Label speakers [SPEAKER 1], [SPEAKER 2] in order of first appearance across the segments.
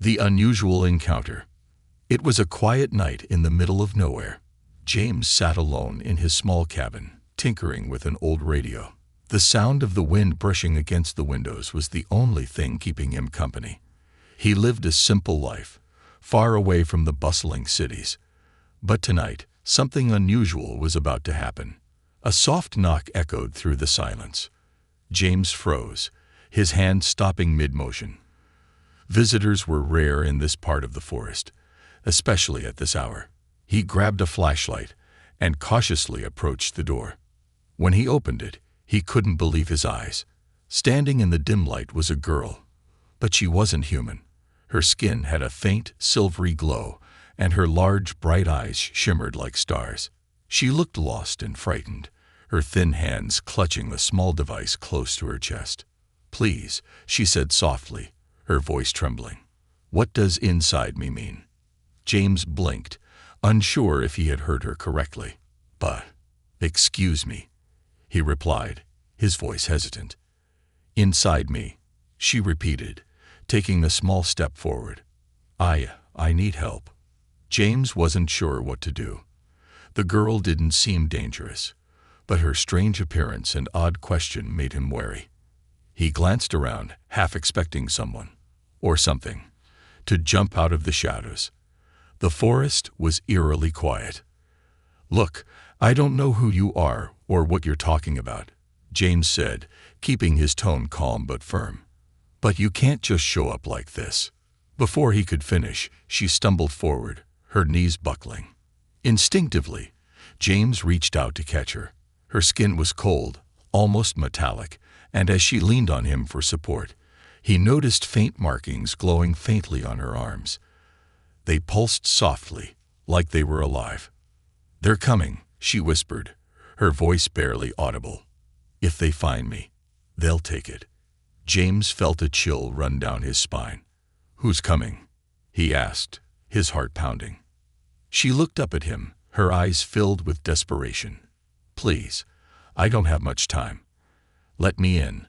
[SPEAKER 1] The unusual encounter. It was a quiet night in the middle of nowhere. James sat alone in his small cabin, tinkering with an old radio. The sound of the wind brushing against the windows was the only thing keeping him company. He lived a simple life, far away from the bustling cities. But tonight, something unusual was about to happen. A soft knock echoed through the silence. James froze, his hand stopping mid-motion. Visitors were rare in this part of the forest, especially at this hour. He grabbed a flashlight and cautiously approached the door. When he opened it, he couldn't believe his eyes. Standing in the dim light was a girl, but she wasn't human. Her skin had a faint, silvery glow, and her large, bright eyes shimmered like stars. She looked lost and frightened, her thin hands clutching a small device close to her chest. "Please," she said softly, her voice trembling. "What does inside me mean?" James blinked, unsure if he had heard her correctly. Excuse me," he replied, his voice hesitant. "Inside me," she repeated, taking a small step forward. I need help." James wasn't sure what to do. The girl didn't seem dangerous, but her strange appearance and odd question made him wary. He glanced around, half expecting someone, or something, to jump out of the shadows. The forest was eerily quiet. "Look, I don't know who you are or what you're talking about," James said, keeping his tone calm but firm. "But you can't just show up like this." Before he could finish, she stumbled forward, her knees buckling. Instinctively, James reached out to catch her. Her skin was cold, almost metallic, and as she leaned on him for support, he noticed faint markings glowing faintly on her arms. They pulsed softly, like they were alive. "They're coming," she whispered, her voice barely audible. "If they find me, they'll take it." James felt a chill run down his spine. "Who's coming?" he asked, his heart pounding. She looked up at him, her eyes filled with desperation. "Please, I don't have much time. Let me in."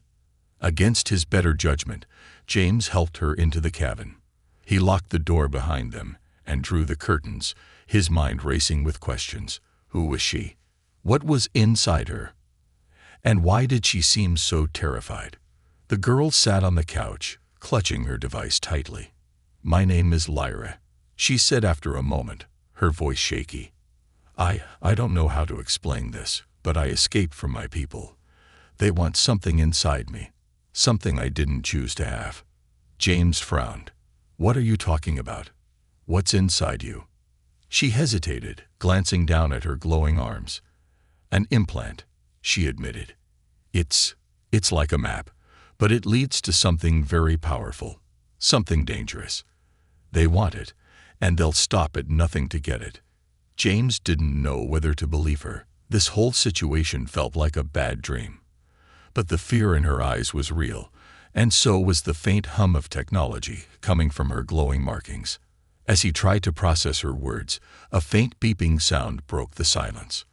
[SPEAKER 1] Against his better judgment, James helped her into the cabin. He locked the door behind them and drew the curtains, his mind racing with questions. Who was she? What was inside her? And why did she seem so terrified? The girl sat on the couch, clutching her device tightly. "My name is Lyra," she said after a moment, her voice shaky. I don't know how to explain this, but I escaped from my people. They want something inside me, something I didn't choose to have." James frowned. "What are you talking about? What's inside you?" She hesitated, glancing down at her glowing arms. "An implant," she admitted. It's like a map, but it leads to something very powerful, something dangerous. They want it, and they'll stop at nothing to get it." James didn't know whether to believe her. This whole situation felt like a bad dream. But the fear in her eyes was real, and so was the faint hum of technology coming from her glowing markings. As he tried to process her words, a faint beeping sound broke the silence.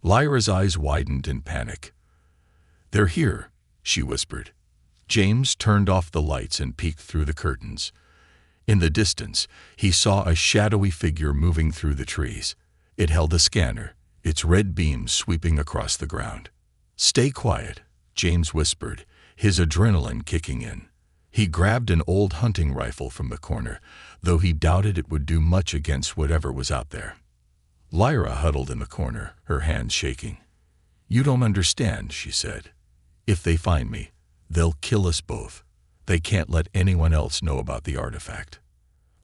[SPEAKER 1] Lyra's eyes widened in panic. "They're here," she whispered. James turned off the lights and peeked through the curtains. In the distance, he saw a shadowy figure moving through the trees. It held a scanner, its red beams sweeping across the ground. "Stay quiet," James whispered, his adrenaline kicking in. He grabbed an old hunting rifle from the corner, though he doubted it would do much against whatever was out there. Lyra huddled in the corner, her hands shaking. "You don't understand," she said. "If they find me, they'll kill us both. They can't let anyone else know about the artifact."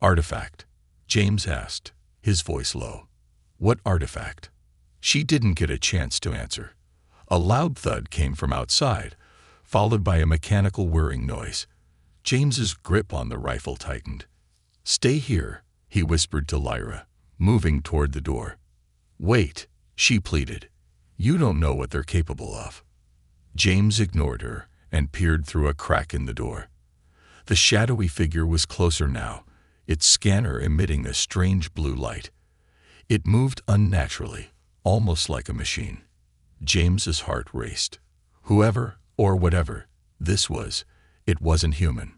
[SPEAKER 1] "Artifact?" James asked, his voice low. "What artifact?" She didn't get a chance to answer. A loud thud came from outside, followed by a mechanical whirring noise. James's grip on the rifle tightened. "Stay here," he whispered to Lyra, moving toward the door. "Wait," she pleaded. "You don't know what they're capable of." James ignored her and peered through a crack in the door. The shadowy figure was closer now, its scanner emitting a strange blue light. It moved unnaturally, almost like a machine. James's heart raced. Whoever or whatever this was, it wasn't human.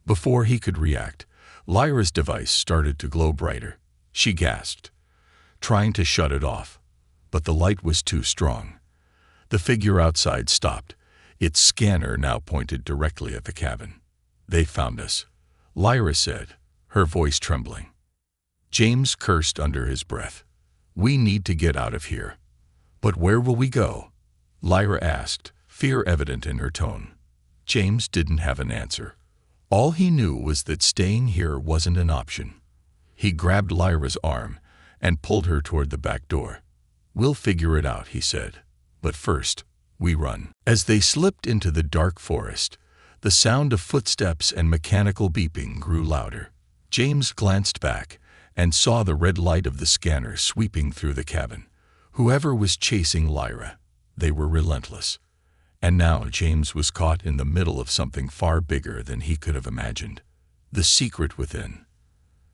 [SPEAKER 1] Before he could react, Lyra's device started to glow brighter. She gasped, trying to shut it off, but the light was too strong. The figure outside stopped. Its scanner now pointed directly at the cabin. "They found us," Lyra said, her voice trembling. James cursed under his breath. "We need to get out of here." "But where will we go?" Lyra asked, fear evident in her tone. James didn't have an answer. All he knew was that staying here wasn't an option. He grabbed Lyra's arm and pulled her toward the back door. "We'll figure it out," he said. "But first, we run." As they slipped into the dark forest, the sound of footsteps and mechanical beeping grew louder. James glanced back and saw the red light of the scanner sweeping through the cabin. Whoever was chasing Lyra, they were relentless. And now James was caught in the middle of something far bigger than he could have imagined. The secret within.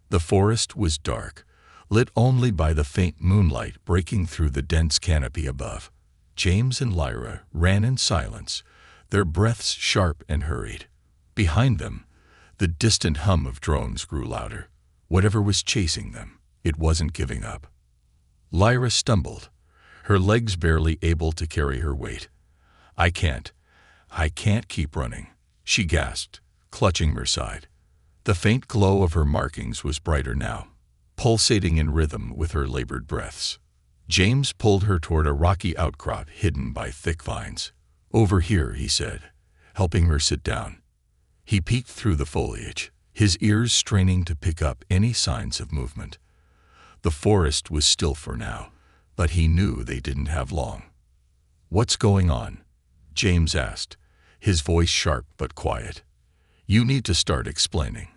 [SPEAKER 1] The forest was dark, lit only by the faint moonlight breaking through the dense canopy above. James and Lyra ran in silence, their breaths sharp and hurried. Behind them, the distant hum of drones grew louder. Whatever was chasing them, it wasn't giving up. Lyra stumbled, her legs barely able to carry her weight. I can't keep running," she gasped, clutching her side. The faint glow of her markings was brighter now, pulsating in rhythm with her labored breaths. James pulled her toward a rocky outcrop hidden by thick vines. "Over here," he said, helping her sit down. He peeked through the foliage, his ears straining to pick up any signs of movement. The forest was still for now, but he knew they didn't have long. "What's going on?" James asked, his voice sharp but quiet. "You need to start explaining.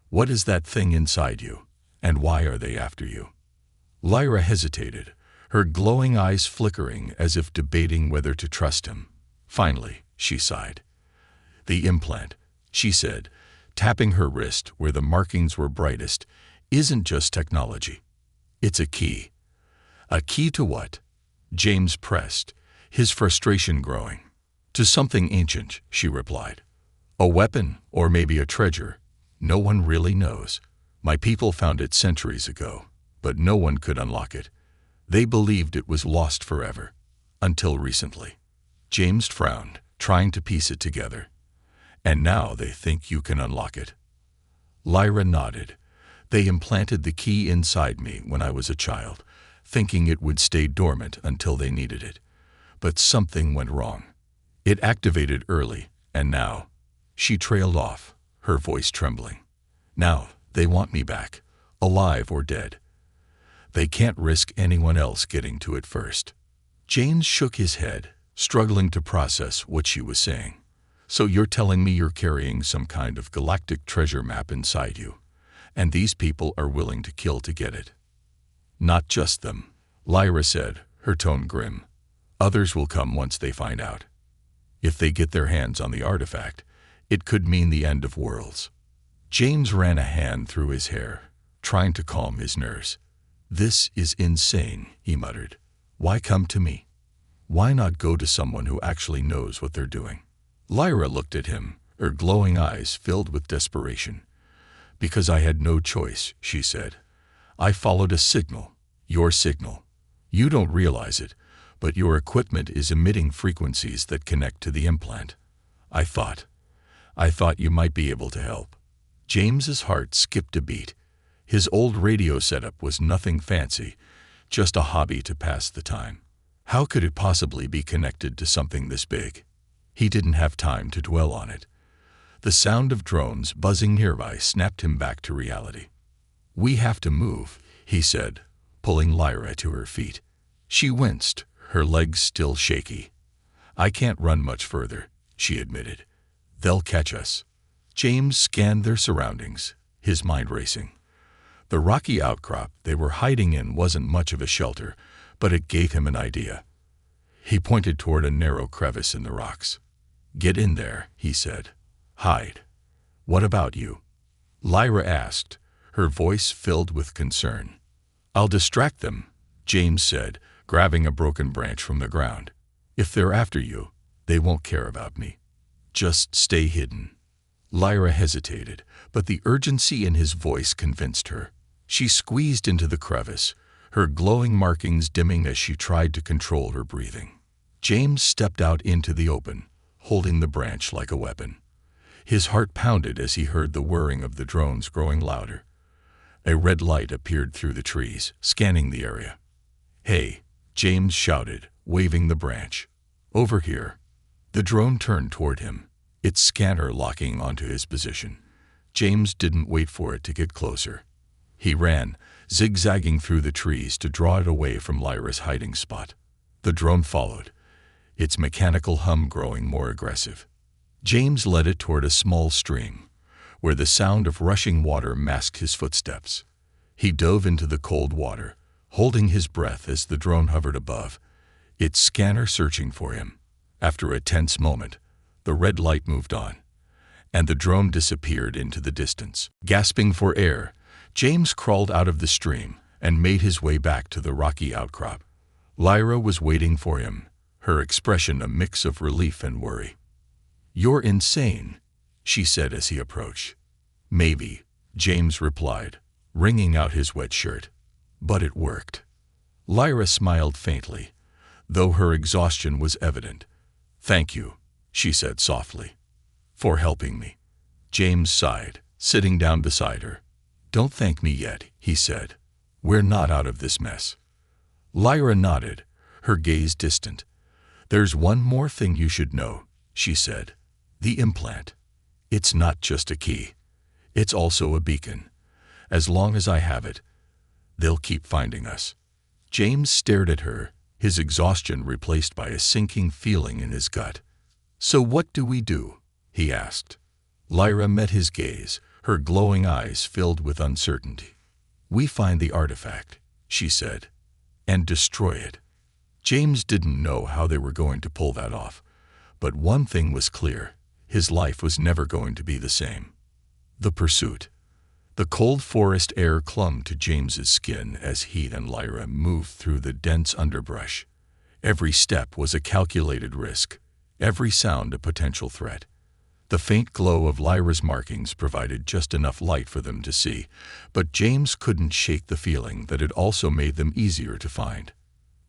[SPEAKER 1] What is that thing inside you, and why are they after you?" Lyra hesitated, her glowing eyes flickering as if debating whether to trust him. Finally, she sighed. "The implant," she said, tapping her wrist where the markings were brightest, "isn't just technology. It's a key." "A key to what?" James pressed, his frustration growing. "To something ancient," she replied. "A weapon, or maybe a treasure. No one really knows. My people found it centuries ago, but no one could unlock it. They believed it was lost forever, until recently." James frowned, trying to piece it together. "And now they think you can unlock it?" Lyra nodded. "They implanted the key inside me when I was a child, thinking it would stay dormant until they needed it. But something went wrong. It activated early, and now—" She trailed off, her voice trembling. "Now they want me back, alive or dead. They can't risk anyone else getting to it first." James shook his head, struggling to process what she was saying. "So you're telling me you're carrying some kind of galactic treasure map inside you, and these people are willing to kill to get it?" "Not just them," Lyra said, her tone grim. "Others will come once they find out. If they get their hands on the artifact, it could mean the end of worlds." James ran a hand through his hair, trying to calm his nerves. "This is insane," he muttered. "Why come to me? Why not go to someone who actually knows what they're doing?" Lyra looked at him, her glowing eyes filled with desperation. "Because I had no choice," she said. "I followed a signal, your signal. You don't realize it, but your equipment is emitting frequencies that connect to the implant. I thought you might be able to help." James's heart skipped a beat. His old radio setup was nothing fancy, just a hobby to pass the time. How could it possibly be connected to something this big? He didn't have time to dwell on it. The sound of drones buzzing nearby snapped him back to reality. "We have to move," he said, pulling Lyra to her feet. She winced, her legs still shaky. "I can't run much further," she admitted. "They'll catch us." James scanned their surroundings, his mind racing. The rocky outcrop they were hiding in wasn't much of a shelter, but it gave him an idea. He pointed toward a narrow crevice in the rocks. "Get in there," he said. "Hide." "What about you?" Lyra asked, her voice filled with concern. "I'll distract them," James said, grabbing a broken branch from the ground. "If they're after you, they won't care about me. Just stay hidden." Lyra hesitated, but the urgency in his voice convinced her. She squeezed into the crevice, her glowing markings dimming as she tried to control her breathing. James stepped out into the open, holding the branch like a weapon. His heart pounded as he heard the whirring of the drones growing louder. A red light appeared through the trees, scanning the area. "Hey," James shouted, waving the branch. "Over here." The drone turned toward him, its scanner locking onto his position. James didn't wait for it to get closer. He ran, zigzagging through the trees to draw it away from Lyra's hiding spot. The drone followed, its mechanical hum growing more aggressive. James led it toward a small stream, where the sound of rushing water masked his footsteps. He dove into the cold water, holding his breath as the drone hovered above, its scanner searching for him. After a tense moment, the red light moved on, and the drone disappeared into the distance. Gasping for air, James crawled out of the stream and made his way back to the rocky outcrop. Lyra was waiting for him, her expression a mix of relief and worry. "You're insane," she said as he approached. "Maybe," James replied, wringing out his wet shirt. "But it worked." Lyra smiled faintly, though her exhaustion was evident. "Thank you," she said softly, "for helping me." James sighed, sitting down beside her. "Don't thank me yet," he said. "We're not out of this mess." Lyra nodded, her gaze distant. "There's one more thing you should know," she said. "The implant. It's not just a key. It's also a beacon. As long as I have it, they'll keep finding us." James stared at her, his exhaustion replaced by a sinking feeling in his gut. "So what do we do?" he asked. Lyra met his gaze, her glowing eyes filled with uncertainty. "We find the artifact," she said, "and destroy it." James didn't know how they were going to pull that off, but one thing was clear: his life was never going to be the same. The pursuit. The cold forest air clung to James's skin as he and Lyra moved through the dense underbrush. Every step was a calculated risk, every sound a potential threat. The faint glow of Lyra's markings provided just enough light for them to see, but James couldn't shake the feeling that it also made them easier to find.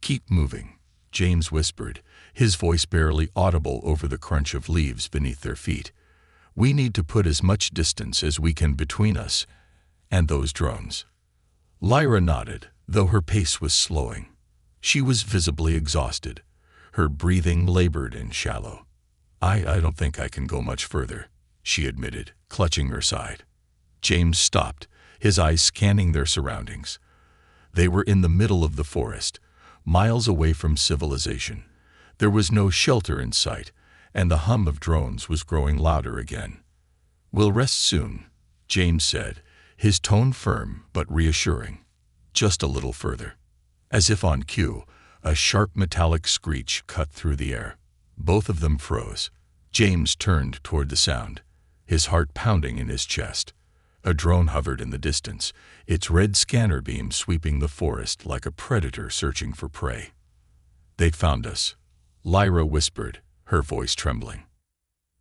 [SPEAKER 1] "Keep moving," James whispered, his voice barely audible over the crunch of leaves beneath their feet. "We need to put as much distance as we can between us and those drones." Lyra nodded, though her pace was slowing. She was visibly exhausted, her breathing labored and shallow. I don't think I can go much further," she admitted, clutching her side. James stopped, his eyes scanning their surroundings. They were in the middle of the forest, miles away from civilization. There was no shelter in sight, and the hum of drones was growing louder again. "We'll rest soon," James said, his tone firm but reassuring. "Just a little further." As if on cue, a sharp metallic screech cut through the air. Both of them froze. James turned toward the sound, his heart pounding in his chest. A drone hovered in the distance, its red scanner beam sweeping the forest like a predator searching for prey. "They'd found us," Lyra whispered, her voice trembling.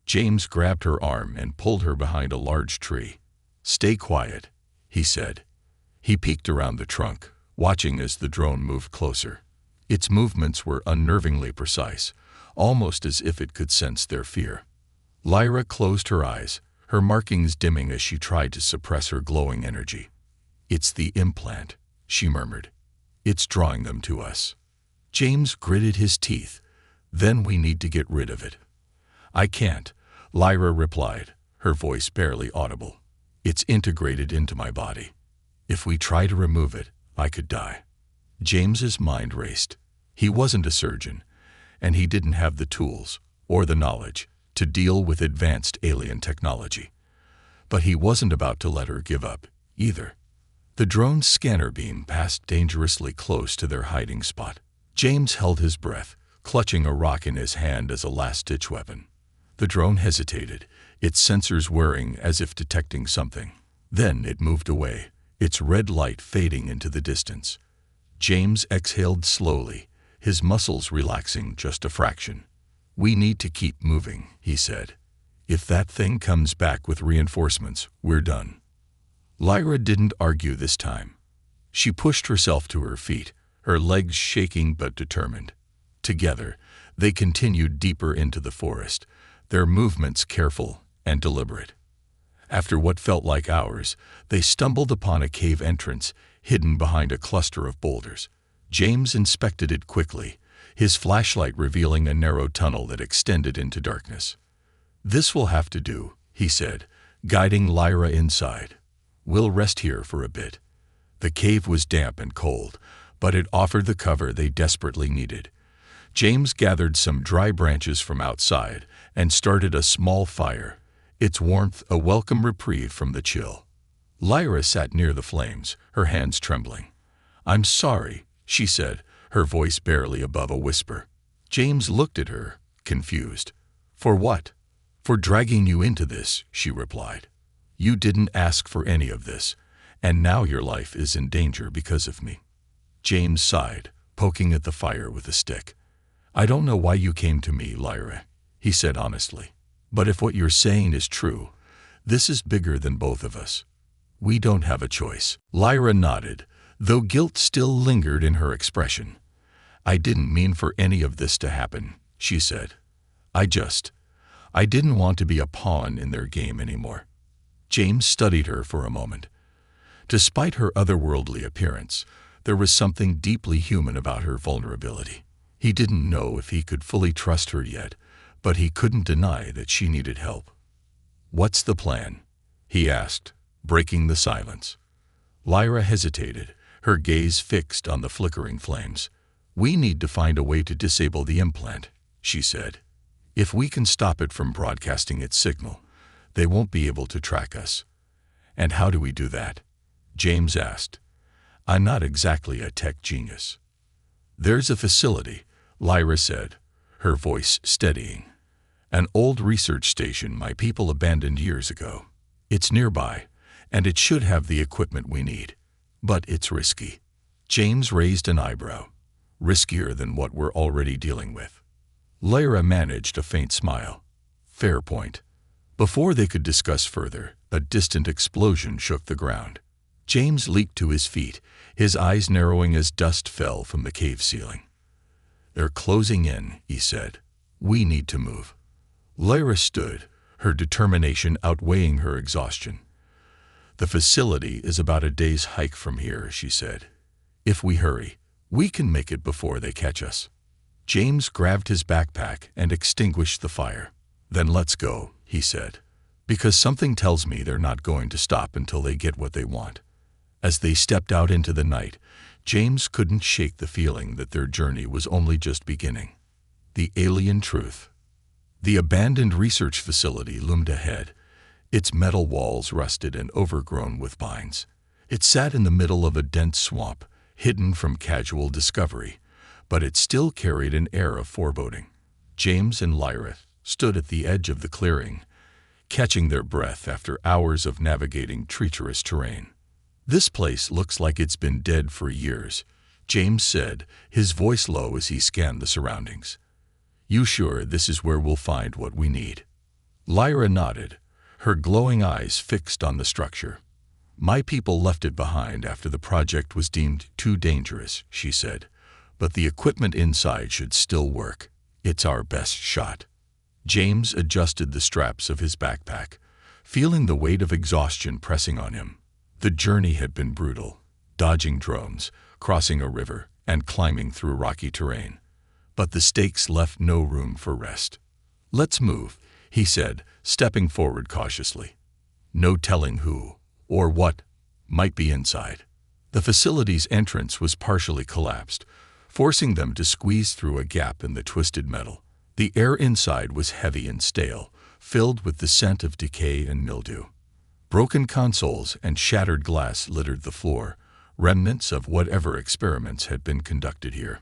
[SPEAKER 1] James grabbed her arm and pulled her behind a large tree. "Stay quiet," he said. He peeked around the trunk, watching as the drone moved closer. Its movements were unnervingly precise, almost as if it could sense their fear. Lyra closed her eyes, her markings dimming as she tried to suppress her glowing energy. "It's the implant," she murmured. "It's drawing them to us." James gritted his teeth. "Then we need to get rid of it." "I can't," Lyra replied, her voice barely audible. "It's integrated into my body. If we try to remove it, I could die." James's mind raced. He wasn't a surgeon, and he didn't have the tools, or the knowledge, to deal with advanced alien technology. But he wasn't about to let her give up, either. The drone's scanner beam passed dangerously close to their hiding spot. James held his breath, clutching a rock in his hand as a last-ditch weapon. The drone hesitated, its sensors whirring as if detecting something. Then it moved away, its red light fading into the distance. James exhaled slowly, his muscles relaxing just a fraction. "We need to keep moving," he said. If that thing comes back with reinforcements, we're done. Lyra didn't argue this time. She pushed herself to her feet, her legs shaking but determined. Together, they continued deeper into the forest, their movements careful and deliberate. After what felt like hours, they stumbled upon a cave entrance hidden behind a cluster of boulders. James inspected it quickly, his flashlight revealing a narrow tunnel that extended into darkness. "This will have to do," he said, guiding Lyra inside. "We'll rest here for a bit." The cave was damp and cold, but it offered the cover they desperately needed. James gathered some dry branches from outside and started a small fire, its warmth a welcome reprieve from the chill. Lyra sat near the flames, her hands trembling. "I'm sorry," she said, her voice barely above a whisper. James looked at her, confused. "For what?" "For dragging you into this," she replied. "You didn't ask for any of this, and now your life is in danger because of me." James sighed, poking at the fire with a stick. "I don't know why you came to me, Lyra," he said honestly. "But if what you're saying is true, this is bigger than both of us. We don't have a choice." Lyra nodded, though guilt still lingered in her expression. "I didn't mean for any of this to happen," she said. I didn't want to be a pawn in their game anymore." James studied her for a moment. Despite her otherworldly appearance, there was something deeply human about her vulnerability. He didn't know if he could fully trust her yet, but he couldn't deny that she needed help. "What's the plan?" he asked, breaking the silence. Lyra hesitated, her gaze fixed on the flickering flames. "We need to find a way to disable the implant," she said. "If we can stop it from broadcasting its signal, they won't be able to track us." "And how do we do that?" James asked. "I'm not exactly a tech genius." "There's a facility," Lyra said, her voice steadying. "An old research station my people abandoned years ago. It's nearby, and it should have the equipment we need. But it's risky." James raised an eyebrow. "Riskier than what we're already dealing with." Lyra managed a faint smile. "Fair point." Before they could discuss further, a distant explosion shook the ground. James leaped to his feet, his eyes narrowing as dust fell from the cave ceiling. "They're closing in," he said. "We need to move." Lyra stood, her determination outweighing her exhaustion. "The facility is about a day's hike from here," she said. "If we hurry, we can make it before they catch us." James grabbed his backpack and extinguished the fire. "Then let's go," he said, "because something tells me they're not going to stop until they get what they want." As they stepped out into the night, James couldn't shake the feeling that their journey was only just beginning. The alien truth. The abandoned research facility loomed ahead, its metal walls rusted and overgrown with vines. It sat in the middle of a dense swamp, hidden from casual discovery, but it still carried an air of foreboding. James and Lyra stood at the edge of the clearing, catching their breath after hours of navigating treacherous terrain. "This place looks like it's been dead for years," James said, his voice low as he scanned the surroundings. "You sure this is where we'll find what we need?" Lyra nodded, her glowing eyes fixed on the structure. "My people left it behind after the project was deemed too dangerous," she said. "But the equipment inside should still work. It's our best shot." James adjusted the straps of his backpack, feeling the weight of exhaustion pressing on him. The journey had been brutal, dodging drones, crossing a river, and climbing through rocky terrain. But the stakes left no room for rest. "Let's move," he said, stepping forward cautiously. No telling who, or what, might be inside. The facility's entrance was partially collapsed, forcing them to squeeze through a gap in the twisted metal. The air inside was heavy and stale, filled with the scent of decay and mildew. Broken consoles and shattered glass littered the floor, remnants of whatever experiments had been conducted here.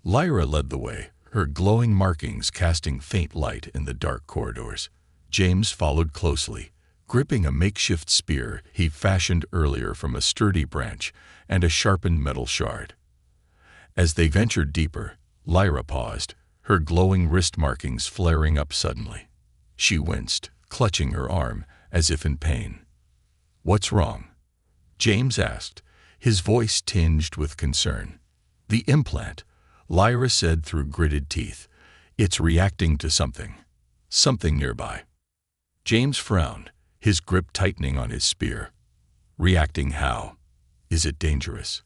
[SPEAKER 1] Lyra led the way, her glowing markings casting faint light in the dark corridors. James followed closely, gripping a makeshift spear he fashioned earlier from a sturdy branch and a sharpened metal shard. As they ventured deeper, Lyra paused, her glowing wrist markings flaring up suddenly. She winced, clutching her arm as if in pain. "What's wrong?" James asked, his voice tinged with concern. "The implant," Lyra said through gritted teeth. "It's reacting to something. Something nearby." James frowned, his grip tightening on his spear. "Reacting how? Is it dangerous?"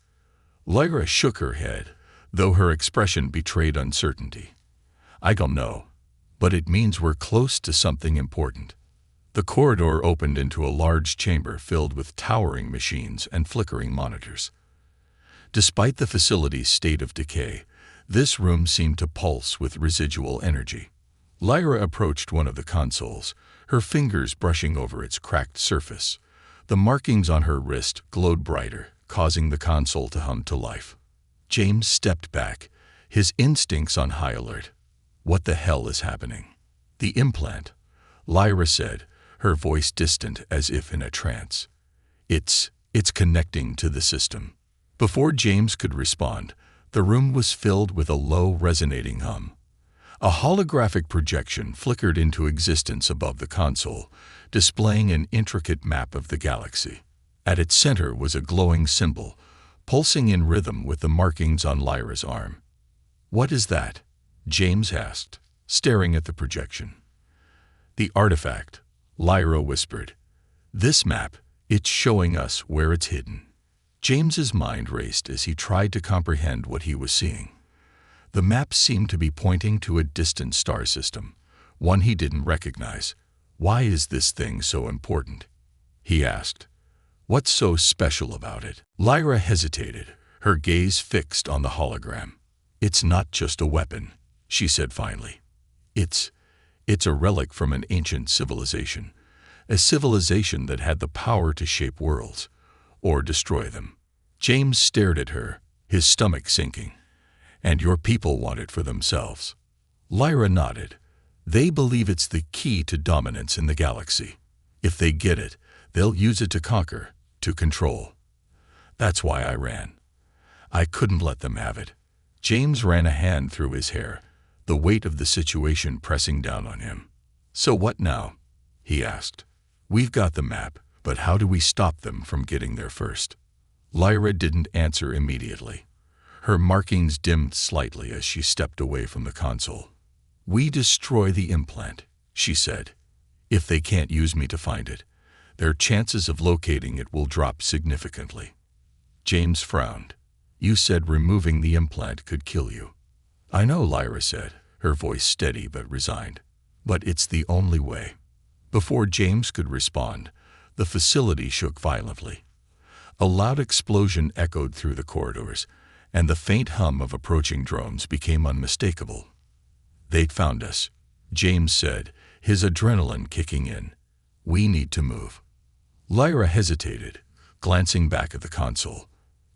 [SPEAKER 1] Lyra shook her head, though her expression betrayed uncertainty. "I don't know, but it means we're close to something important." The corridor opened into a large chamber filled with towering machines and flickering monitors. Despite the facility's state of decay, this room seemed to pulse with residual energy. Lyra approached one of the consoles, her fingers brushing over its cracked surface. The markings on her wrist glowed brighter, causing the console to hum to life. James stepped back, his instincts on high alert. "What the hell is happening?" "The implant," Lyra said, her voice distant as if in a trance. It's connecting to the system." Before James could respond, the room was filled with a low, resonating hum. A holographic projection flickered into existence above the console, displaying an intricate map of the galaxy. At its center was a glowing symbol, pulsing in rhythm with the markings on Lyra's arm. "What is that?" James asked, staring at the projection. "The artifact," Lyra whispered. "This map, it's showing us where it's hidden." James's mind raced as he tried to comprehend what he was seeing. The map seemed to be pointing to a distant star system, one he didn't recognize. "Why is this thing so important?" he asked. "What's so special about it?" Lyra hesitated, her gaze fixed on the hologram. "It's not just a weapon," she said finally. It's a relic from an ancient civilization, a civilization that had the power to shape worlds, or destroy them." James stared at her, his stomach sinking. "And your people want it for themselves." Lyra nodded. "They believe it's the key to dominance in the galaxy. If they get it, they'll use it to conquer, to control. That's why I ran. I couldn't let them have it." James ran a hand through his hair, the weight of the situation pressing down on him. "So what now?" he asked. "We've got the map, but how do we stop them from getting there first?" Lyra didn't answer immediately. Her markings dimmed slightly as she stepped away from the console. "We destroy the implant," she said. "If they can't use me to find it, their chances of locating it will drop significantly." James frowned. "You said removing the implant could kill you." "I know," Lyra said, her voice steady but resigned. "But it's the only way." Before James could respond, the facility shook violently. A loud explosion echoed through the corridors, and the faint hum of approaching drones became unmistakable. "They'd found us," James said, his adrenaline kicking in. "We need to move." Lyra hesitated, glancing back at the console.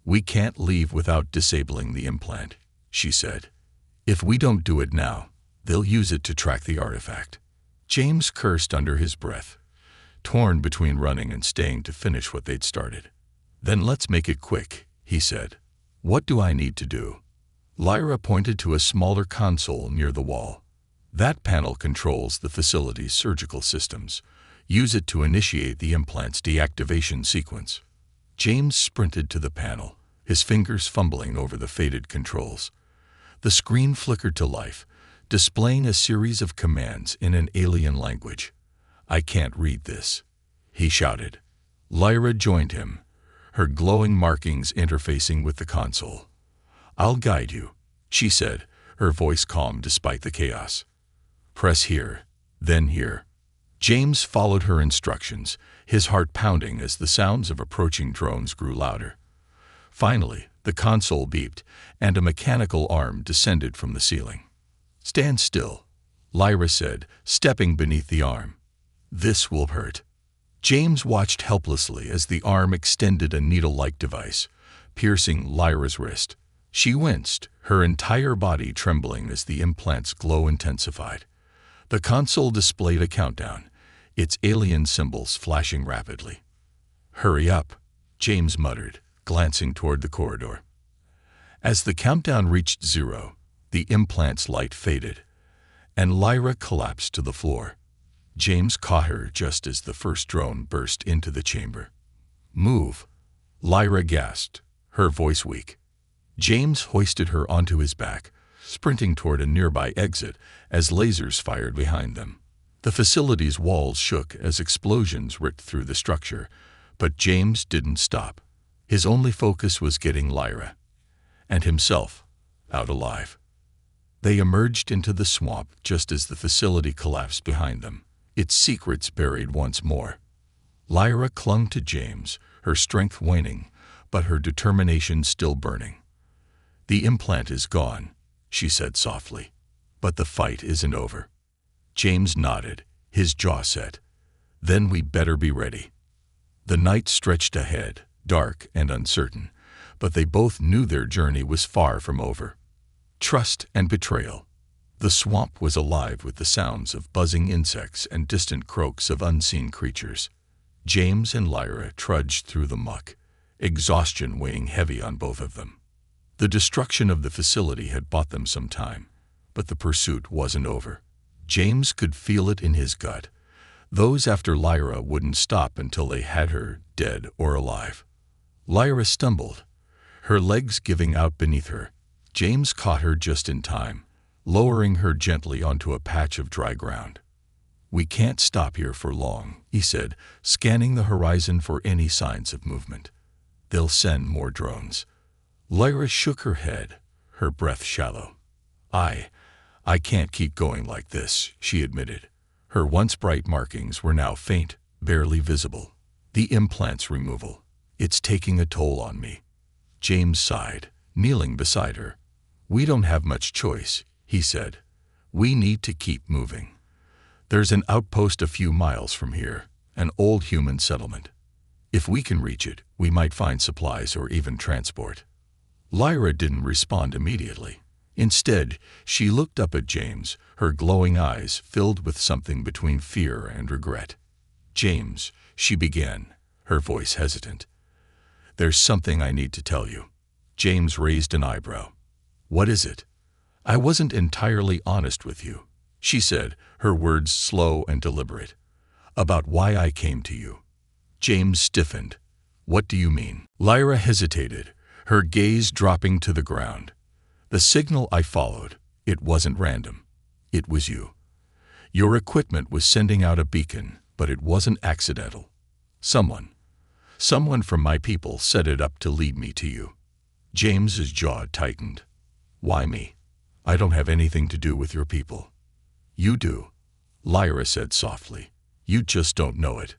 [SPEAKER 1] "We can't leave without disabling the implant," she said. "If we don't do it now, they'll use it to track the artifact." James cursed under his breath, torn between running and staying to finish what they'd started. "Then let's make it quick," he said. "What do I need to do?" Lyra pointed to a smaller console near the wall. "That panel controls the facility's surgical systems. Use it to initiate the implant's deactivation sequence." James sprinted to the panel, his fingers fumbling over the faded controls. The screen flickered to life, displaying a series of commands in an alien language. "I can't read this," he shouted. Lyra joined him, her glowing markings interfacing with the console. "I'll guide you," she said, her voice calm despite the chaos. "Press here, then here." James followed her instructions, his heart pounding as the sounds of approaching drones grew louder. Finally, the console beeped, and a mechanical arm descended from the ceiling. "Stand still," Lyra said, stepping beneath the arm. "This will hurt." James watched helplessly as the arm extended a needle-like device, piercing Lyra's wrist. She winced, her entire body trembling as the implant's glow intensified. The console displayed a countdown, its alien symbols flashing rapidly. "Hurry up," James muttered, glancing toward the corridor. As the countdown reached 0, the implant's light faded, and Lyra collapsed to the floor. James caught her just as the first drone burst into the chamber. "Move!" Lyra gasped, her voice weak. James hoisted her onto his back, sprinting toward a nearby exit as lasers fired behind them. The facility's walls shook as explosions ripped through the structure, but James didn't stop. His only focus was getting Lyra and himself out alive. They emerged into the swamp just as the facility collapsed behind them, its secrets buried once more. Lyra clung to James, her strength waning, but her determination still burning. "The implant is gone," she said softly, "but the fight isn't over." James nodded, his jaw set. "Then we better be ready." The night stretched ahead, dark and uncertain, but they both knew their journey was far from over. Trust and betrayal. The swamp was alive with the sounds of buzzing insects and distant croaks of unseen creatures. James and Lyra trudged through the muck, exhaustion weighing heavy on both of them. The destruction of the facility had bought them some time, but the pursuit wasn't over. James could feel it in his gut. Those after Lyra wouldn't stop until they had her, dead or alive. Lyra stumbled, her legs giving out beneath her. James caught her just in time, lowering her gently onto a patch of dry ground. "We can't stop here for long," he said, scanning the horizon for any signs of movement. "They'll send more drones." Lyra shook her head, her breath shallow. I can't keep going like this," she admitted. Her once bright markings were now faint, barely visible. "The implant's removal. It's taking a toll on me." James sighed, kneeling beside her. "We don't have much choice," he said. "We need to keep moving. There's an outpost a few miles from here, an old human settlement. If we can reach it, we might find supplies or even transport." Lyra didn't respond immediately. Instead, she looked up at James, her glowing eyes filled with something between fear and regret. "James," she began, her voice hesitant. "There's something I need to tell you." James raised an eyebrow. "What is it?" "I wasn't entirely honest with you," she said, her words slow and deliberate. "About why I came to you." James stiffened. "What do you mean?" Lyra hesitated, her gaze dropping to the ground. "The signal I followed, it wasn't random. It was you. Your equipment was sending out a beacon, but it wasn't accidental. Someone from my people set it up to lead me to you." James's jaw tightened. "Why me? I don't have anything to do with your people." "You do," Lyra said softly. "You just don't know it.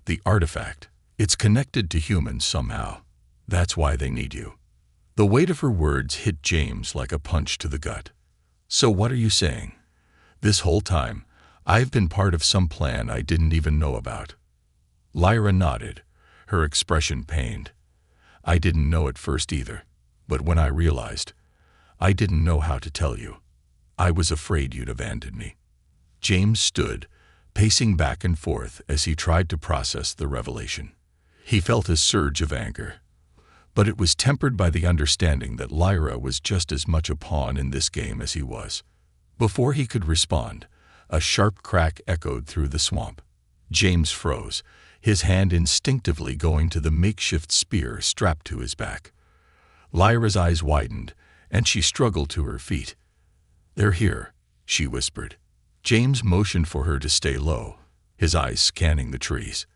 [SPEAKER 1] The artifact, it's connected to humans somehow. That's why they need you." The weight of her words hit James like a punch to the gut. "So what are you saying? This whole time, I've been part of some plan I didn't even know about?" Lyra nodded, her expression pained. "I didn't know at first either, but when I realized, I didn't know how to tell you. I was afraid you'd abandon me." James stood, pacing back and forth as he tried to process the revelation. He felt a surge of anger, but it was tempered by the understanding that Lyra was just as much a pawn in this game as he was. Before he could respond, a sharp crack echoed through the swamp. James froze, his hand instinctively going to the makeshift spear strapped to his back. Lyra's eyes widened, and she struggled to her feet. "They're here," she whispered. James motioned for her to stay low, his eyes scanning the trees.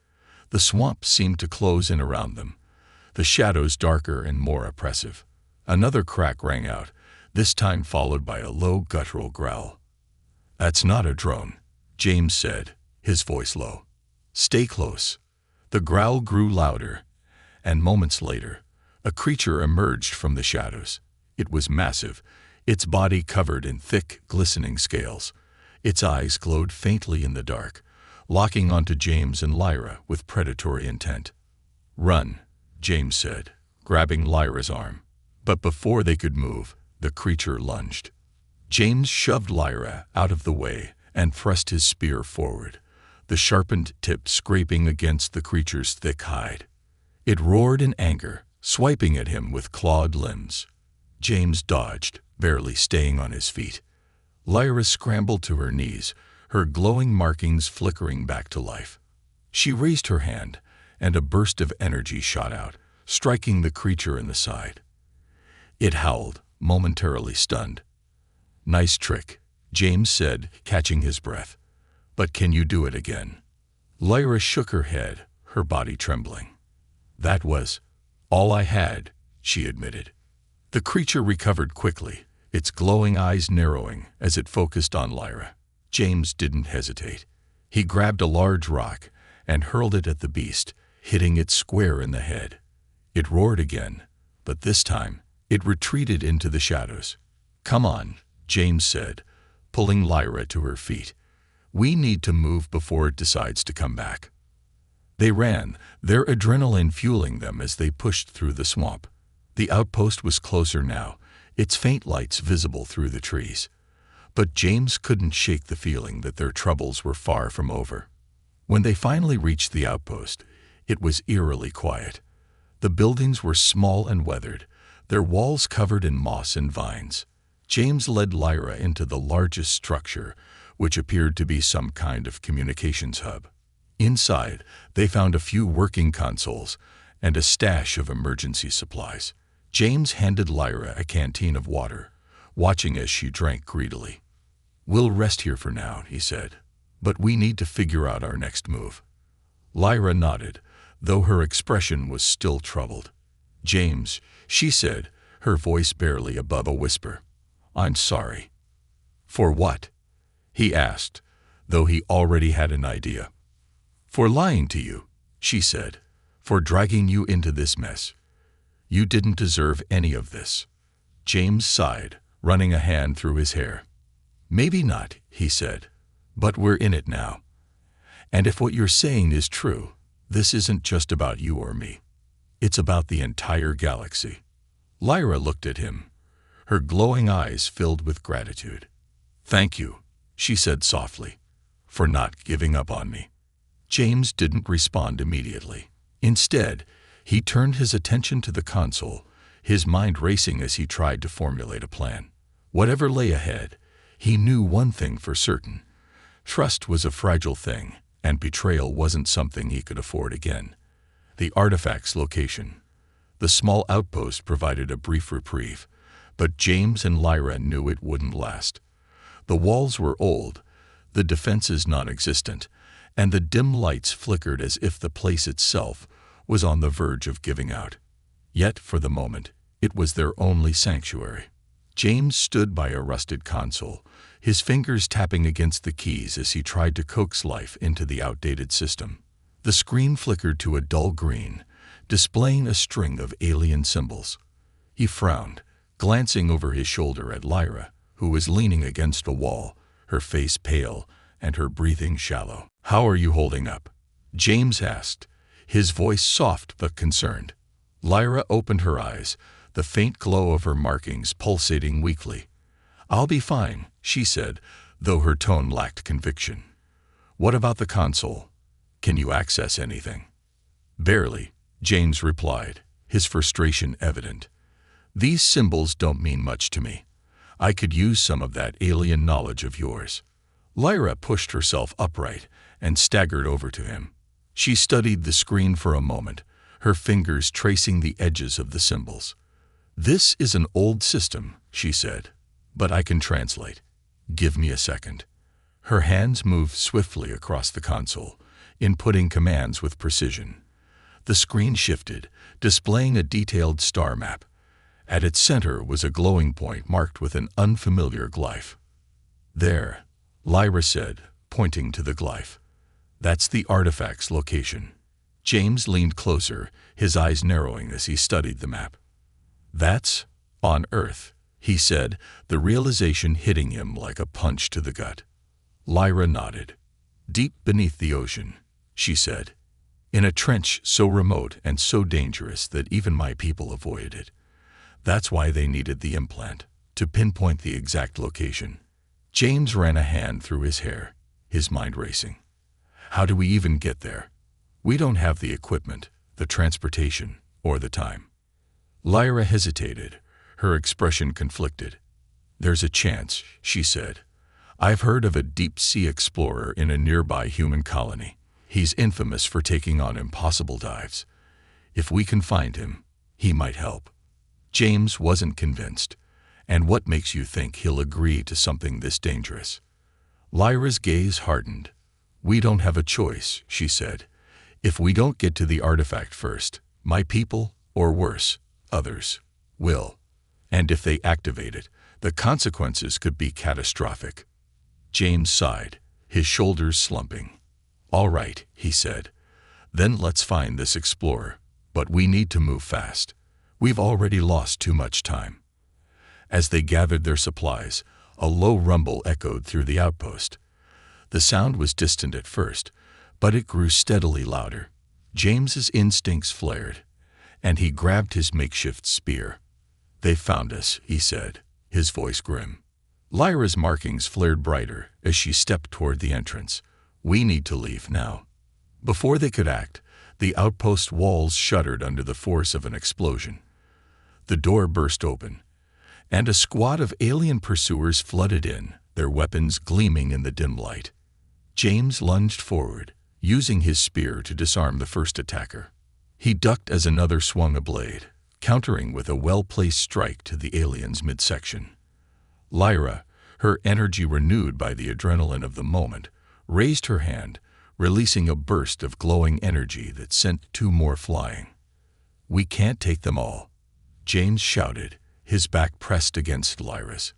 [SPEAKER 1] The swamp seemed to close in around them, the shadows darker and more oppressive. Another crack rang out, this time followed by a low guttural growl. "That's not a drone," James said, his voice low. "Stay close." The growl grew louder, and moments later, a creature emerged from the shadows. It was massive, its body covered in thick, glistening scales. Its eyes glowed faintly in the dark, locking onto James and Lyra with predatory intent. "Run," James said, grabbing Lyra's arm. But before they could move, the creature lunged. James shoved Lyra out of the way and thrust his spear forward, the sharpened tip scraping against the creature's thick hide. It roared in anger, swiping at him with clawed limbs. James dodged, barely staying on his feet. Lyra scrambled to her knees, her glowing markings flickering back to life. She raised her hand, and a burst of energy shot out, striking the creature in the side. It howled, momentarily stunned. "Nice trick," James said, catching his breath. "But can you do it again?" Lyra shook her head, her body trembling. "That was all I had," she admitted. The creature recovered quickly, its glowing eyes narrowing as it focused on Lyra. James didn't hesitate. He grabbed a large rock and hurled it at the beast, hitting it square in the head. It roared again, but this time it retreated into the shadows. "Come on," James said, pulling Lyra to her feet. "We need to move before it decides to come back." They ran, their adrenaline fueling them as they pushed through the swamp. The outpost was closer now, its faint lights visible through the trees. But James couldn't shake the feeling that their troubles were far from over. When they finally reached the outpost, it was eerily quiet. The buildings were small and weathered, their walls covered in moss and vines. James led Lyra into the largest structure, which appeared to be some kind of communications hub. Inside, they found a few working consoles and a stash of emergency supplies. James handed Lyra a canteen of water, watching as she drank greedily. "We'll rest here for now," he said, "but we need to figure out our next move." Lyra nodded, though her expression was still troubled. "James," she said, her voice barely above a whisper, "I'm sorry." "For what?" he asked, though he already had an idea. "For lying to you," she said, "for dragging you into this mess. You didn't deserve any of this." James sighed, running a hand through his hair. "Maybe not," he said, "but we're in it now. And if what you're saying is true, this isn't just about you or me. It's about the entire galaxy." Lyra looked at him, her glowing eyes filled with gratitude. "Thank you," she said softly, "for not giving up on me." James didn't respond immediately. Instead, he turned his attention to the console, his mind racing as he tried to formulate a plan. Whatever lay ahead, he knew one thing for certain. Trust was a fragile thing, and betrayal wasn't something he could afford again. The artifact's location. The small outpost provided a brief reprieve, but James and Lyra knew it wouldn't last. The walls were old, the defenses non-existent, and the dim lights flickered as if the place itself was on the verge of giving out. Yet, for the moment, it was their only sanctuary. James stood by a rusted console, his fingers tapping against the keys as he tried to coax life into the outdated system. The screen flickered to a dull green, displaying a string of alien symbols. He frowned, glancing over his shoulder at Lyra, who was leaning against a wall, her face pale and her breathing shallow. "How are you holding up?" James asked, his voice soft but concerned. Lyra opened her eyes, the faint glow of her markings pulsating weakly. "I'll be fine," she said, though her tone lacked conviction. "What about the console? Can you access anything?" "Barely," James replied, his frustration evident. "These symbols don't mean much to me. I could use some of that alien knowledge of yours." Lyra pushed herself upright and staggered over to him. She studied the screen for a moment, her fingers tracing the edges of the symbols. "This is an old system," she said, "but I can translate. Give me a second." Her hands moved swiftly across the console, inputting commands with precision. The screen shifted, displaying a detailed star map. At its center was a glowing point marked with an unfamiliar glyph. "There," Lyra said, pointing to the glyph. "That's the artifact's location." James leaned closer, his eyes narrowing as he studied the map. "That's on Earth," he said, the realization hitting him like a punch to the gut. Lyra nodded. "Deep beneath the ocean," she said, "in a trench so remote and so dangerous that even my people avoided it. That's why they needed the implant, to pinpoint the exact location." James ran a hand through his hair, his mind racing. "How do we even get there? We don't have the equipment, the transportation, or the time." Lyra hesitated, her expression conflicted. "There's a chance," she said. I've heard of a deep-sea explorer in a nearby human colony. He's infamous for taking on impossible dives. If we can find him, he might help." James wasn't convinced. "And what makes you think he'll agree to something this dangerous?" Lyra's gaze hardened. "We don't have a choice," she said. "If we don't get to the artifact first, my people, or worse, others, will. And if they activate it, the consequences could be catastrophic." James sighed, his shoulders slumping. "All right," he said. "Then let's find this explorer. But we need to move fast. We've already lost too much time." As they gathered their supplies, a low rumble echoed through the outpost. The sound was distant at first, but it grew steadily louder. James's instincts flared, and he grabbed his makeshift spear. "They found us," he said, his voice grim. Lyra's markings flared brighter as she stepped toward the entrance. "We need to leave now." Before they could act, the outpost walls shuddered under the force of an explosion. The door burst open, and a squad of alien pursuers flooded in, their weapons gleaming in the dim light. James lunged forward, using his spear to disarm the first attacker. He ducked as another swung a blade, countering with a well-placed strike to the alien's midsection. Lyra, her energy renewed by the adrenaline of the moment, raised her hand, releasing a burst of glowing energy that sent two more flying. "We can't take them all," James shouted, his back pressed against Lyra's.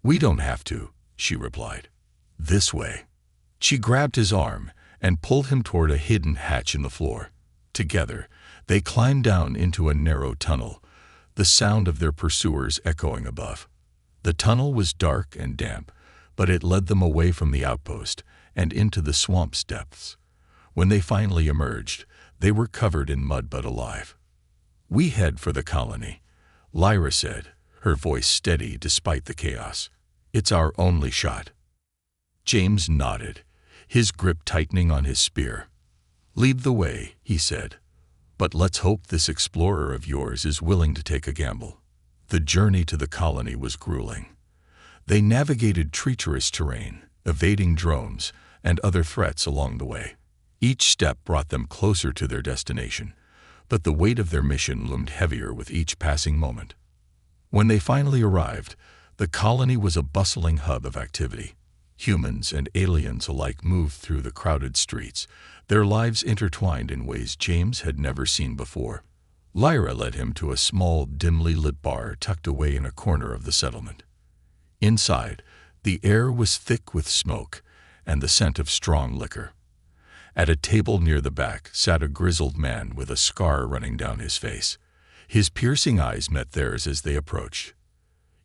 [SPEAKER 1] "We don't have to," she replied. "This way." She grabbed his arm and pulled him toward a hidden hatch in the floor. Together, they climbed down into a narrow tunnel, the sound of their pursuers echoing above. The tunnel was dark and damp, but it led them away from the outpost and into the swamp's depths. When they finally emerged, they were covered in mud but alive. "We head for the colony," Lyra said, her voice steady despite the chaos. "It's our only shot." James nodded, his grip tightening on his spear. "Lead the way," he said. "But let's hope this explorer of yours is willing to take a gamble." The journey to the colony was grueling. They navigated treacherous terrain, evading drones and other threats along the way. Each step brought them closer to their destination, but the weight of their mission loomed heavier with each passing moment. When they finally arrived, the colony was a bustling hub of activity. Humans and aliens alike moved through the crowded streets, their lives intertwined in ways James had never seen before. Lyra led him to a small, dimly lit bar tucked away in a corner of the settlement. Inside, the air was thick with smoke and the scent of strong liquor. At a table near the back sat a grizzled man with a scar running down his face. His piercing eyes met theirs as they approached.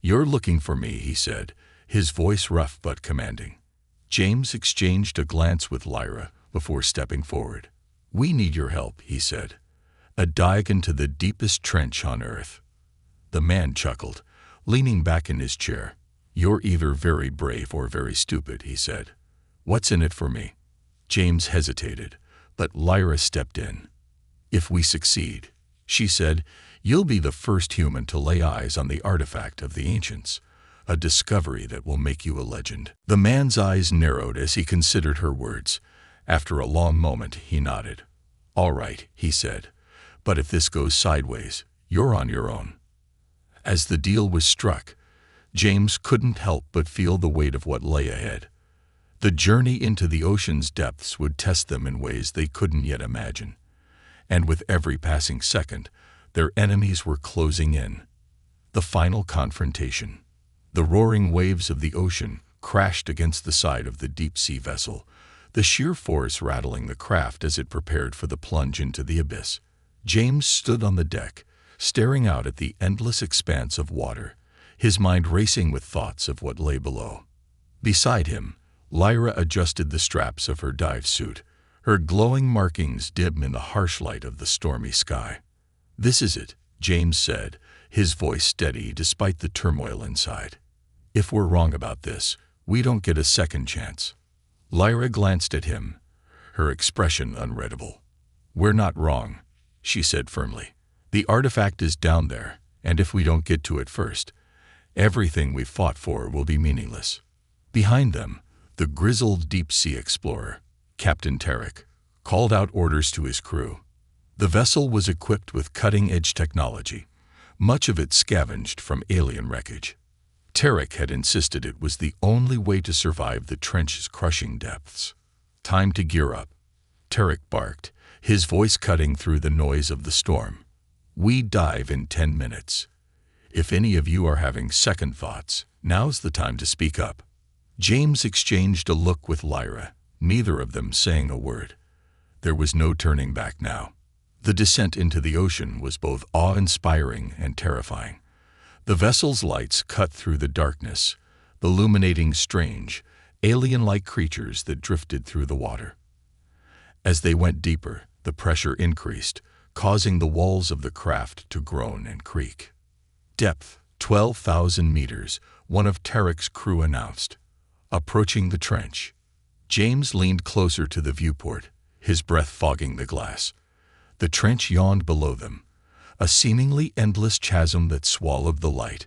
[SPEAKER 1] "You're looking for me," he said, his voice rough but commanding. James exchanged a glance with Lyra before stepping forward. "We need your help," he said. "A dive into the deepest trench on Earth." The man chuckled, leaning back in his chair. "You're either very brave or very stupid," he said. "What's in it for me?" James hesitated, but Lyra stepped in. "If we succeed," she said, "you'll be the first human to lay eyes on the artifact of the ancients, a discovery that will make you a legend." The man's eyes narrowed as he considered her words. After a long moment, he nodded. "All right," he said, "but if this goes sideways, you're on your own." As the deal was struck, James couldn't help but feel the weight of what lay ahead. The journey into the ocean's depths would test them in ways they couldn't yet imagine. And with every passing second, their enemies were closing in. The final confrontation. The roaring waves of the ocean crashed against the side of the deep-sea vessel, the sheer force rattling the craft as it prepared for the plunge into the abyss. James stood on the deck, staring out at the endless expanse of water, his mind racing with thoughts of what lay below. Beside him, Lyra adjusted the straps of her dive suit, her glowing markings dim in the harsh light of the stormy sky. "This is it," James said, his voice steady despite the turmoil inside. "If we're wrong about this, we don't get a second chance." Lyra glanced at him, her expression unreadable. "We're not wrong," she said firmly. "The artifact is down there, and if we don't get to it first, everything we've fought for will be meaningless." Behind them, the grizzled deep-sea explorer, Captain Tarek, called out orders to his crew. The vessel was equipped with cutting-edge technology, much of it scavenged from alien wreckage. Tarek had insisted it was the only way to survive the trench's crushing depths. "Time to gear up," Tarek barked, his voice cutting through the noise of the storm. "We dive in 10 minutes. If any of you are having second thoughts, now's the time to speak up." James exchanged a look with Lyra, neither of them saying a word. There was no turning back now. The descent into the ocean was both awe-inspiring and terrifying. The vessel's lights cut through the darkness, illuminating strange, alien-like creatures that drifted through the water. As they went deeper, the pressure increased, causing the walls of the craft to groan and creak. "Depth, 12,000 meters," one of Tarek's crew announced. Approaching the trench. James leaned closer to the viewport, his breath fogging the glass. The trench yawned below them, a seemingly endless chasm that swallowed the light.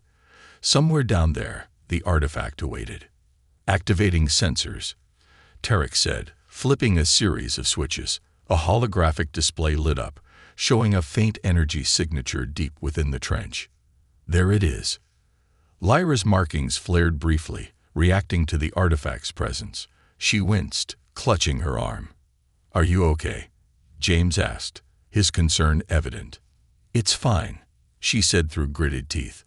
[SPEAKER 1] Somewhere down there, the artifact awaited. "Activating sensors," Tarek said, flipping a series of switches. A holographic display lit up, showing a faint energy signature deep within the trench. "There it is." Lyra's markings flared briefly, reacting to the artifact's presence. She winced, clutching her arm. "Are you okay?" James asked, his concern evident. "It's fine," she said through gritted teeth.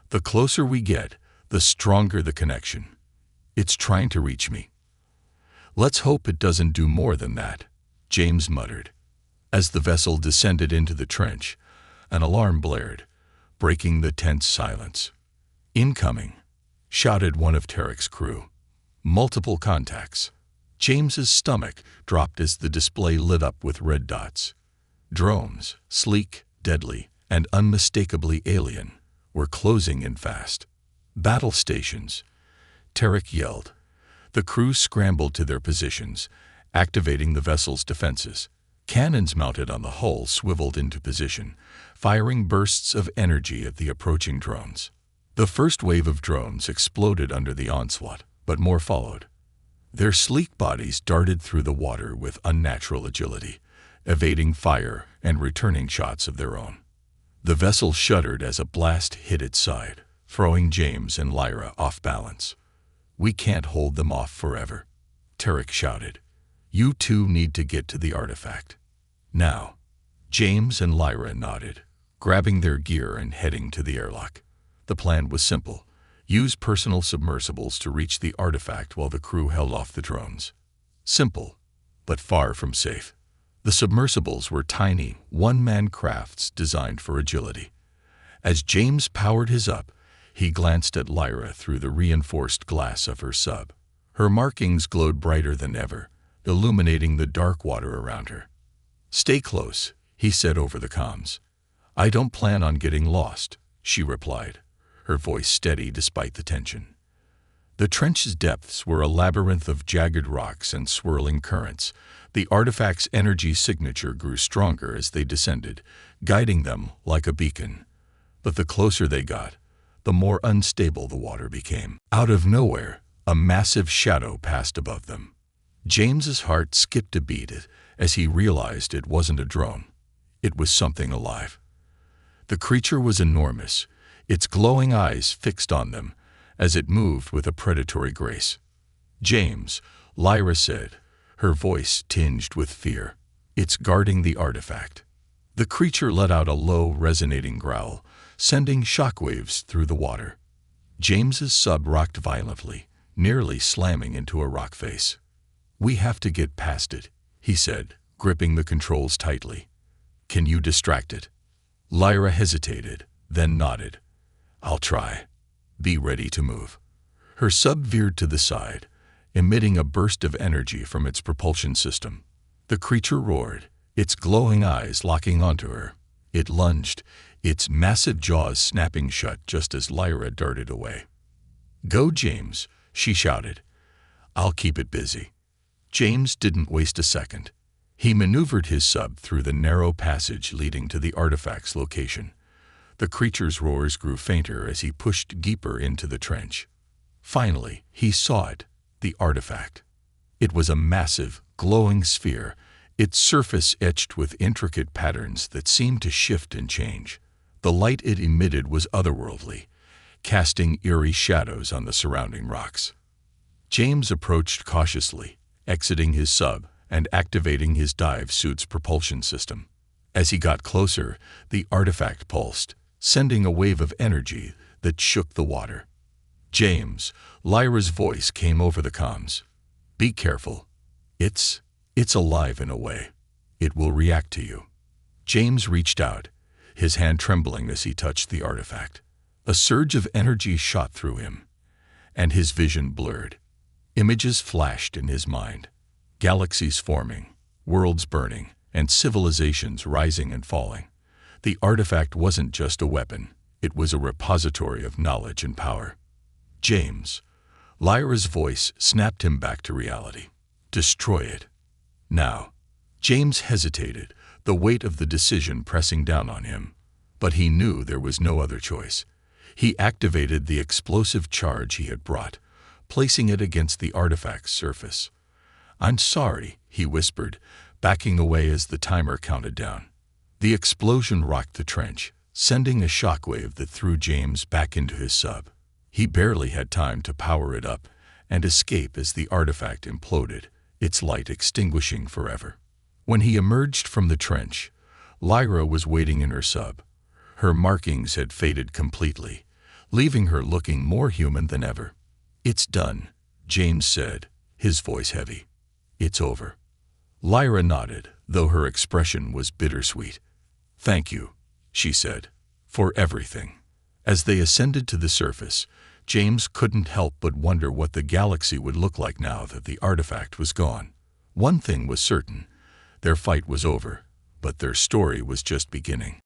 [SPEAKER 1] "The closer we get, the stronger the connection. It's trying to reach me." "Let's hope it doesn't do more than that," James muttered. As the vessel descended into the trench, an alarm blared, breaking the tense silence. "Incoming," shouted one of Tarek's crew. "Multiple contacts." James's stomach dropped as the display lit up with red dots. Drones, sleek, deadly, and unmistakably alien, were closing in fast. "Battle stations," Tarek yelled. The crew scrambled to their positions, activating the vessel's defenses. Cannons mounted on the hull swiveled into position, firing bursts of energy at the approaching drones. The first wave of drones exploded under the onslaught, but more followed. Their sleek bodies darted through the water with unnatural agility, evading fire and returning shots of their own. The vessel shuddered as a blast hit its side, throwing James and Lyra off balance. "We can't hold them off forever," Tarek shouted. "You two need to get to the artifact. Now." James and Lyra nodded, grabbing their gear and heading to the airlock. The plan was simple: use personal submersibles to reach the artifact while the crew held off the drones. Simple, but far from safe. The submersibles were tiny, one-man crafts designed for agility. As James powered his up, he glanced at Lyra through the reinforced glass of her sub. Her markings glowed brighter than ever, illuminating the dark water around her. "Stay close," he said over the comms. "I don't plan on getting lost," she replied, her voice steady despite the tension. The trench's depths were a labyrinth of jagged rocks and swirling currents. The artifact's energy signature grew stronger as they descended, guiding them like a beacon. But the closer they got, the more unstable the water became. Out of nowhere, a massive shadow passed above them. James's heart skipped a beat as he realized it wasn't a drone. It was something alive. The creature was enormous, its glowing eyes fixed on them as it moved with a predatory grace. "James," Lyra said, her voice tinged with fear. "It's guarding the artifact." The creature let out a low, resonating growl, sending shockwaves through the water. James's sub rocked violently, nearly slamming into a rock face. "We have to get past it," he said, gripping the controls tightly. "Can you distract it?" Lyra hesitated, then nodded. "I'll try. Be ready to move." Her sub veered to the side, emitting a burst of energy from its propulsion system. The creature roared, its glowing eyes locking onto her. It lunged, its massive jaws snapping shut just as Lyra darted away. "Go, James," she shouted. "I'll keep it busy." James didn't waste a second. He maneuvered his sub through the narrow passage leading to the artifact's location. The creature's roars grew fainter as he pushed deeper into the trench. Finally, he saw it, the artifact. It was a massive, glowing sphere, its surface etched with intricate patterns that seemed to shift and change. The light it emitted was otherworldly, casting eerie shadows on the surrounding rocks. James approached cautiously, exiting his sub and activating his dive suit's propulsion system. As he got closer, the artifact pulsed, sending a wave of energy that shook the water. "James," Lyra's voice came over the comms. "Be careful. It's alive in a way. It will react to you." James reached out, his hand trembling as he touched the artifact. A surge of energy shot through him, and his vision blurred. Images flashed in his mind. Galaxies forming, worlds burning, and civilizations rising and falling. The artifact wasn't just a weapon. It was a repository of knowledge and power. "James," Lyra's voice snapped him back to reality. "Destroy it. Now." James hesitated, the weight of the decision pressing down on him. But he knew there was no other choice. He activated the explosive charge he had brought, placing it against the artifact's surface. "I'm sorry," he whispered, backing away as the timer counted down. The explosion rocked the trench, sending a shockwave that threw James back into his sub. He barely had time to power it up and escape as the artifact imploded, its light extinguishing forever. When he emerged from the trench, Lyra was waiting in her sub. Her markings had faded completely, leaving her looking more human than ever. "It's done," James said, his voice heavy. "It's over." Lyra nodded, though her expression was bittersweet. "Thank you," she said, "for everything." As they ascended to the surface, James couldn't help but wonder what the galaxy would look like now that the artifact was gone. One thing was certain: their fight was over, but their story was just beginning.